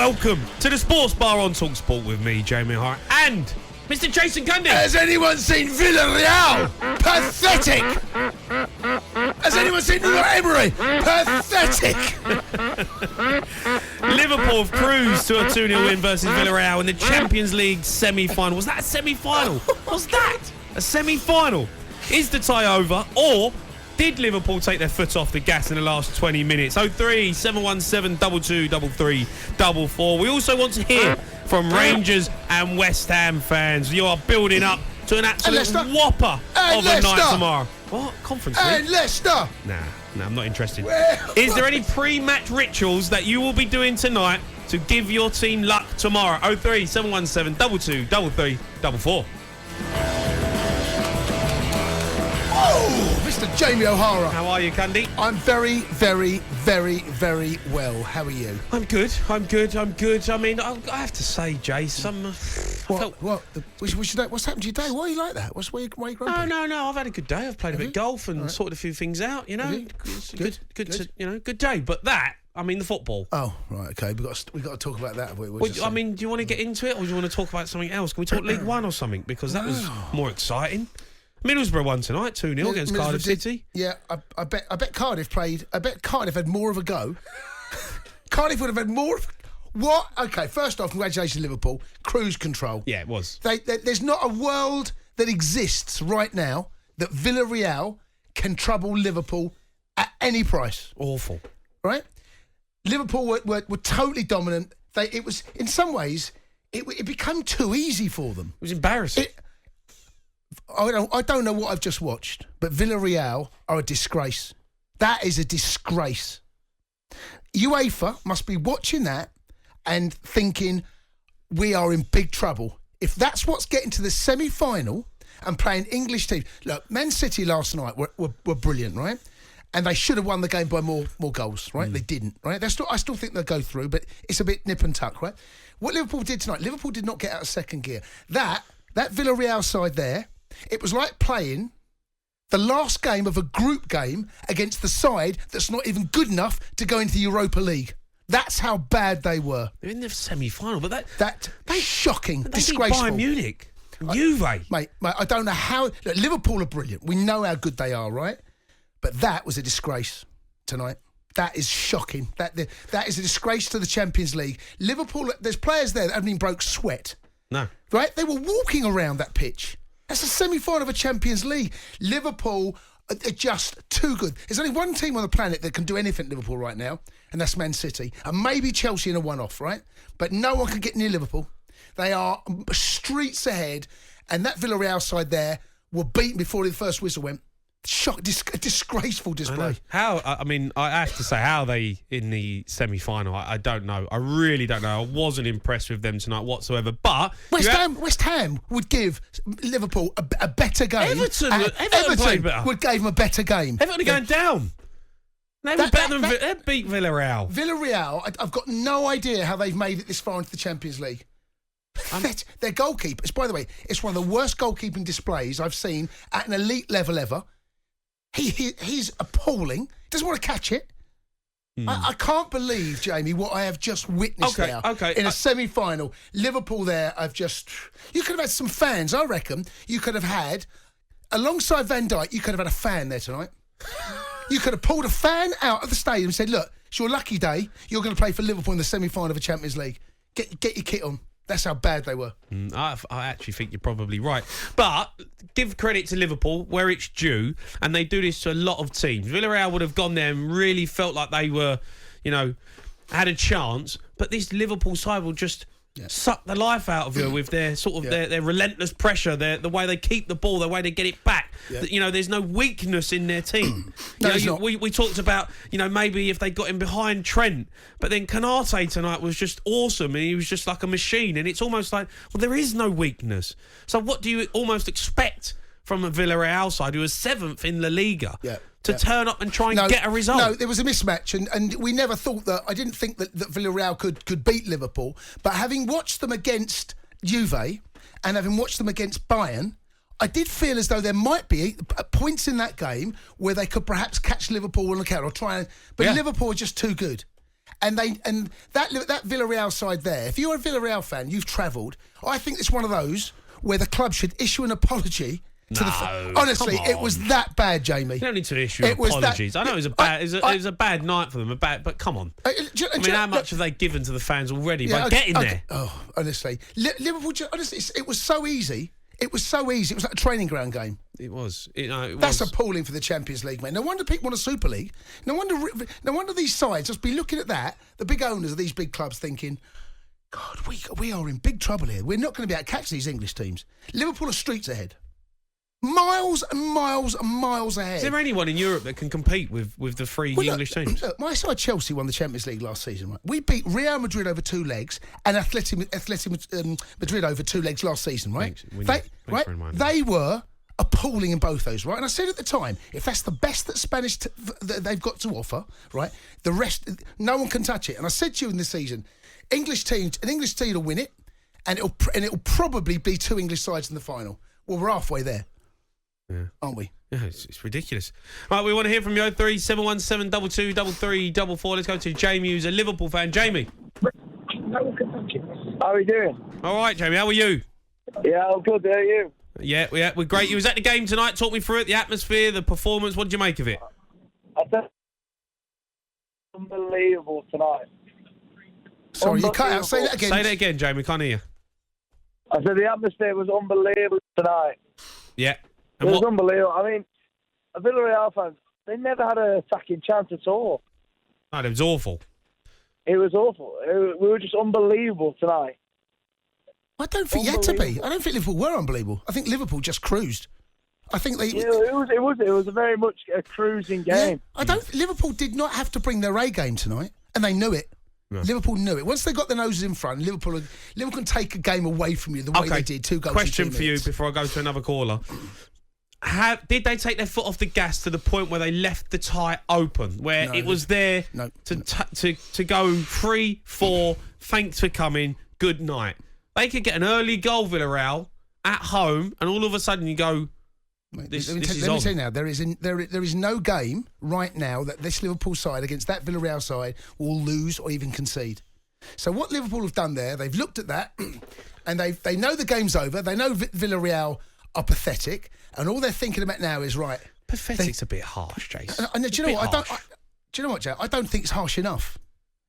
welcome to the Sports Bar on talkSPORT with me, Jamie Hart, and Mr. Jason Cundy. Has anyone seen Villareal? Pathetic! Has anyone seen Emery? Pathetic! Liverpool have cruised to a 2-0 win versus Villareal in the Champions League semi-final. Was that a semi-final? Was that a semi-final? Is the tie over, or did Liverpool take their foot off the gas in the last 20 minutes? 03 717 2233 44. We also want to hear from Rangers and West Ham fans. You are building up to an absolute whopper of a night tomorrow. What? Conference League? And Leicester! Nah, I'm not interested. Is there any pre-match rituals that you will be doing tonight to give your team luck tomorrow? 03 717 2233 44. Oh, Mr. Jamie O'Hara. How are you, Cundy? I'm very, very, very, very well. How are you? I'm good. I mean, I have to say, Jace, What's happened to your day? Why are you like that? Why are you grumpy? No. I've had a good day. I've played a bit of golf and sorted a few things out. You know, good day. But that, I mean, the football. Oh, right, okay. We got to talk about that. I mean, do you want to get into it, or do you want to talk about something else? Can we talk League One or something? Because that was more exciting. Middlesbrough won tonight, 2-0 against Cardiff City. Yeah, I bet Cardiff played. I bet Cardiff had more of a go. Cardiff would have had more. What? Okay, first off, congratulations, Liverpool. Cruise control. Yeah, it was. There's not a world that exists right now that Villareal can trouble Liverpool at any price. Awful. Right? Liverpool were totally dominant. It was, in some ways, it became too easy for them. It was embarrassing. I don't know what I've just watched, but Villarreal are a disgrace. That is a disgrace. UEFA must be watching that and thinking we are in big trouble. If that's what's getting to the semi-final and playing English teams. Look, Man City last night were brilliant, right? And they should have won the game by more goals, right? They didn't, right? I still think they'll go through, but it's a bit nip and tuck, right? What Liverpool did tonight, Liverpool did not get out of second gear. That Villarreal side there, it was like playing the last game of a group game against the side that's not even good enough to go into the Europa League. That's how bad they were. They're in the semi-final, but that's shocking, disgraceful. They beat Bayern Munich, Juve. Mate, I don't know how. Look, Liverpool are brilliant. We know how good they are, right? But that was a disgrace tonight. That is shocking. That is a disgrace to the Champions League. Liverpool, there's players there that haven't even broke sweat. No. Right? They were walking around that pitch. That's a semi-final of a Champions League. Liverpool are just too good. There's only one team on the planet that can do anything Liverpool right now, and that's Man City. And maybe Chelsea in a one-off, right? But no one can get near Liverpool. They are streets ahead, and that Villarreal side there were beaten before the first whistle went. Disgraceful display. I have to say, how they in the semi-final, I don't know. I really don't know. I wasn't impressed with them tonight whatsoever. But West Ham would give Liverpool a better game. Everton played better. Would give them a better game. Everton are going down. They were better than they beat Villarreal. Villarreal, I've got no idea how they've made it this far into the Champions League. Their goalkeepers, by the way, it's one of the worst goalkeeping displays I've seen at an elite level ever. He's appalling. Doesn't want to catch it. I can't believe, Jamie, what I have just witnessed now. In a semi-final. Liverpool there, you could have had some fans, I reckon. You could have had, alongside Van Dijk, you could have had a fan there tonight. You could have pulled a fan out of the stadium and said, look, it's your lucky day. You're going to play for Liverpool in the semi-final of a Champions League. Get your kit on. That's how bad they were. I actually think you're probably right. But give credit to Liverpool where it's due, and they do this to a lot of teams. Villarreal would have gone there and really felt like they were, had a chance. But this Liverpool side will just suck the life out of you with their sort of their relentless pressure, the way they keep the ball, the way they get it back. Yeah. There's no weakness in their team. We talked about, maybe if they got in behind Trent, but then Canate tonight was just awesome, and he was just like a machine. And it's almost like, well, there is no weakness. So what do you almost expect from a Villarreal side who is 7th in La Liga? Yeah. To turn up and try and get a result. No, there was a mismatch, and we never thought that. I didn't think that Villarreal could beat Liverpool, but having watched them against Juve and having watched them against Bayern, I did feel as though there might be points in that game where they could perhaps catch Liverpool on the counter or try and. But Liverpool are just too good. And that Villarreal side there, if you're a Villarreal fan, you've travelled. I think it's one of those where the club should issue an apology. Honestly, it was that bad, Jamie. You don't need to issue apologies. I know it was a bad night for them, but come on. How much have they given to the fans already by getting there? Oh, honestly, Liverpool. Honestly, it was so easy. It was so easy. It was like a training ground game. It was. That's appalling for the Champions League, mate. No wonder people want a Super League. No wonder these sides just be looking at that. The big owners of these big clubs thinking, God, we are in big trouble here. We're not going to be able to catch these English teams. Liverpool are streets ahead. Miles and miles and miles ahead. Is there anyone in Europe that can compete with the three English teams? Look, my side Chelsea won the Champions League last season. Right? We beat Real Madrid over 2 legs and Athletic Madrid over 2 legs last season. Right? They were appalling in both those. Right? And I said at the time, if that's the best that Spanish that they've got to offer, right, the rest, no one can touch it. And I said to you in the season, an English team will win it, and it'll probably be 2 English sides in the final. Well, we're halfway there. Yeah. Aren't we? Yeah, it's ridiculous. All right, we want to hear from you. 03717 22 3344. Let's go to Jamie, who's a Liverpool fan. Jamie. How are you doing? All right, Jamie, how are you? Yeah, I'm good. How are you? Yeah, we're great. You was at the game tonight. Talk me through it, the atmosphere, the performance. What did you make of it? I said unbelievable tonight. Sorry, you cut out. Say that again. Say that again, Jamie. Can't hear you. I said the atmosphere was unbelievable tonight. Yeah. It was unbelievable. I mean, a Villarreal fans, they never had an attacking chance at all. No, it was awful. It was awful. We were just unbelievable tonight. I don't think you had to be. I don't think Liverpool were unbelievable. I think Liverpool just cruised. I think they. Yeah, it was a very much a cruising game. Yeah, Liverpool did not have to bring their A game tonight, and they knew it. No. Liverpool knew it. Once they got their noses in front, Liverpool can take a game away from you the way they did. 2 goals. Question in 2 for minutes. you before I go to another caller. Did they take their foot off the gas to the point where they left the tie open, where it was there to go 3-4, thanks for coming, good night? They could get an early goal, Villarreal, at home, and all of a sudden you go, let me tell you now, there is no game right now that this Liverpool side against that Villarreal side will lose or even concede. So what Liverpool have done there, they've looked at that, and they know the game's over. They know Villarreal are pathetic, and all they're thinking about now is right. Pathetic's a bit harsh, Jason. And do you know what? Do you know what, Joe? I don't think it's harsh enough.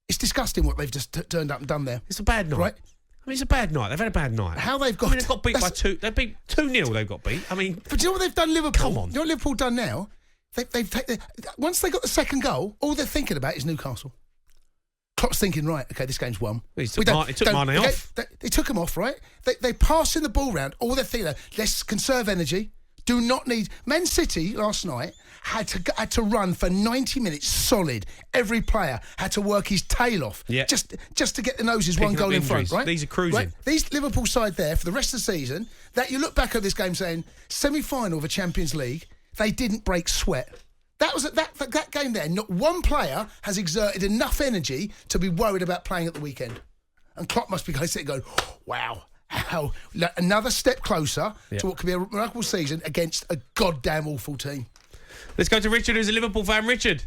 It's disgusting what they've just turned up and done there. It's a bad night. Right? I mean, it's a bad night. They've had a bad night. How they've got... they've got beat by 2. They beat 2-0. They've got beat. I mean... But do you know what they've done, Liverpool? Come on. You know what Liverpool done now? They've taken... Once they got the second goal, all they're thinking about is Newcastle. Klopp's thinking, right, okay, this game's won. He took Mane off. They took him off, right? They passing the ball round. All they're thinking, let's conserve energy. Do not need... Man City last night had to run for 90 minutes solid. Every player had to work his tail off just to get the noses one goal in front, right? These are cruising. Right? These Liverpool side there, for the rest of the season, that you look back at this game saying, semi-final of a Champions League, they didn't break sweat. That was that game there. Not one player has exerted enough energy to be worried about playing at the weekend. And Klopp must be sitting going, wow, how another step closer to what could be a remarkable season against a goddamn awful team. Let's go to Richard, who's a Liverpool fan. Richard.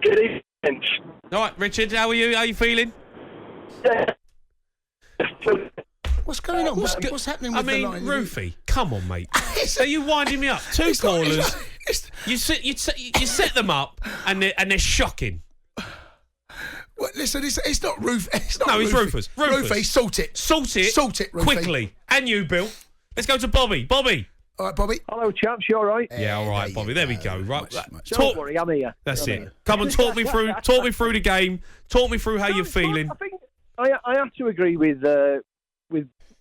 Good evening. All right, Richard, how are you? How are you feeling? Yeah. What's going on? What's happening with the line? Rufy, come on, mate. Are you winding me up? 2 callers. You set them up, and they're shocking. Well, listen, it's not Roof. It's Rufus. Rufy, sort it, Rufy. Quickly. And you, Bill. Let's go to Bobby. Bobby. All right, Bobby. Hello, chaps. You all right? Yeah, all right, Bobby. There we go. Right. Don't worry, I'm here. That's it. Come on, talk me through the game. Talk me through how you're feeling. I think I have to agree with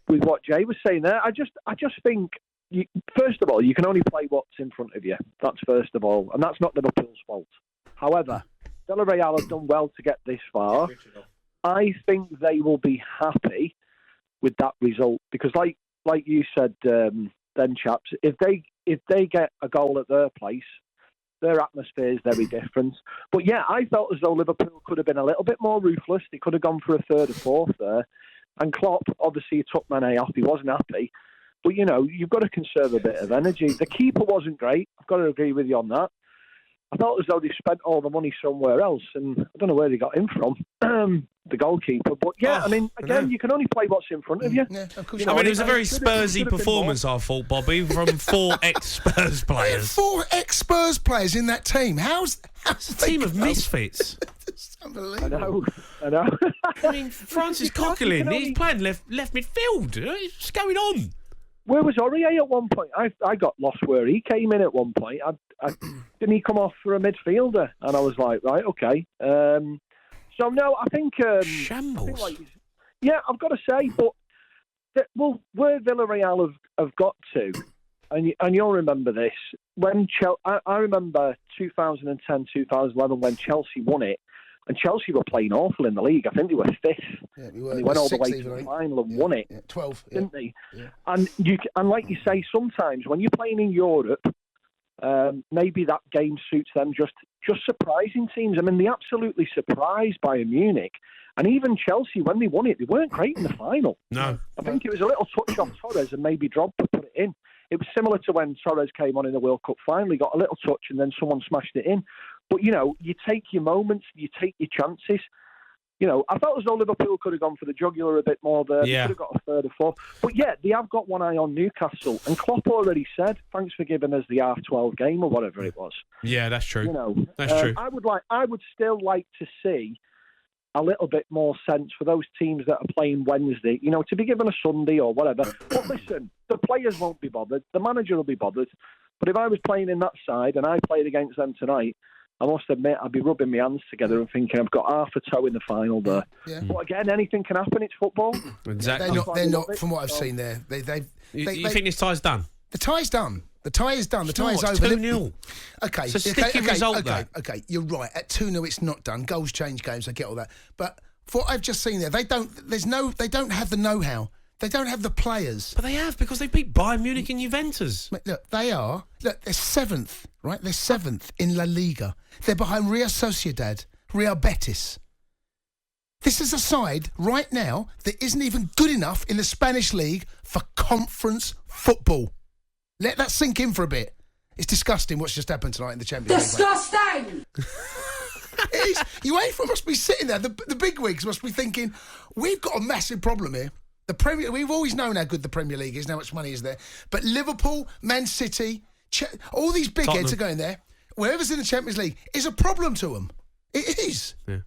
what Jay was saying there. I just think, first of all, you can only play what's in front of you. That's first of all, and that's not Liverpool's fault. However, Villarreal have done well to get this far. I think they will be happy with that result because, like you said, then chaps, if they get a goal at their place, their atmosphere is very different. But yeah, I felt as though Liverpool could have been a little bit more ruthless. They could have gone for a third or fourth there. And Klopp, obviously, took Mane off. He wasn't happy. But, you've got to conserve a bit of energy. The keeper wasn't great. I've got to agree with you on that. I felt as though they spent all the money somewhere else, and I don't know where they got him from, the goalkeeper. But yeah, I mean, again, you can only play what's in front of you. Yeah, of course. I mean, it was a very Spursy performance, I thought, Bobby, from 4 ex-Spurs players. 4 ex-Spurs players in that team. How's a team of misfits? It's unbelievable. I know. I mean, Francis Coquelin, he's playing left midfield. What's going on? Where was Aurier at one point? I got lost where he came in at one point. Didn't he come off for a midfielder? And I was like, right, okay. So no, I think shambles. I've got to say, but where Villarreal have got to, and you'll remember this when I remember 2010, 2011 when Chelsea won it. And Chelsea were playing awful in the league. I think they were 5th. Yeah, we were. And they went all the way to the final and won it. 12, didn't they? Yeah. And like you say, sometimes when you're playing in Europe, maybe that game suits them. Just surprising teams. I mean, they absolutely surprised Bayern Munich, and even Chelsea when they won it, they weren't great in the final. No, I think it was a little touch off Torres and maybe Drogba put it in. It was similar to when Torres came on in the World Cup final. He got a little touch and then someone smashed it in. But, you take your moments, you take your chances. I felt as though Liverpool could have gone for the jugular a bit more there. Yeah. They could have got a third or fourth. But, yeah, they have got one eye on Newcastle. And Klopp already said, thanks for giving us the half-12 game or whatever it was. Yeah, that's true. That's true. I would still like to see a little bit more sense for those teams that are playing Wednesday, to be given a Sunday or whatever. But listen, the players won't be bothered. The manager will be bothered. But if I was playing in that side and I played against them tonight, I must admit I'd be rubbing my hands together and thinking I've got half a toe in the final there. Yeah. But again, anything can happen. It's football. Exactly. They're not from what I've seen there. You think this tie's done? The tie's done. The tie is done. The tie is over. 2-0. Okay. It's a sticky result, though. Okay, you're right. At 2-0, it's not done. Goals change games. I get all that. But for what I've just seen there, they don't have the know-how. They don't have the players. But they have, because they beat Bayern Munich and Juventus. Look, they're 7th, right? They're 7th in La Liga. They're behind Real Sociedad, Real Betis. This is a side right now that isn't even good enough in the Spanish league for conference football. Let that sink in for a bit. It's disgusting what's just happened tonight in the Champions League. Disgusting! It is. UEFA must be sitting there. The bigwigs must be thinking, we've got a massive problem here. We've always known how good the Premier League is and how much money is there. But Liverpool, Man City, all these big heads are going there. Whoever's in the Champions League is a problem to them. It is. Yeah.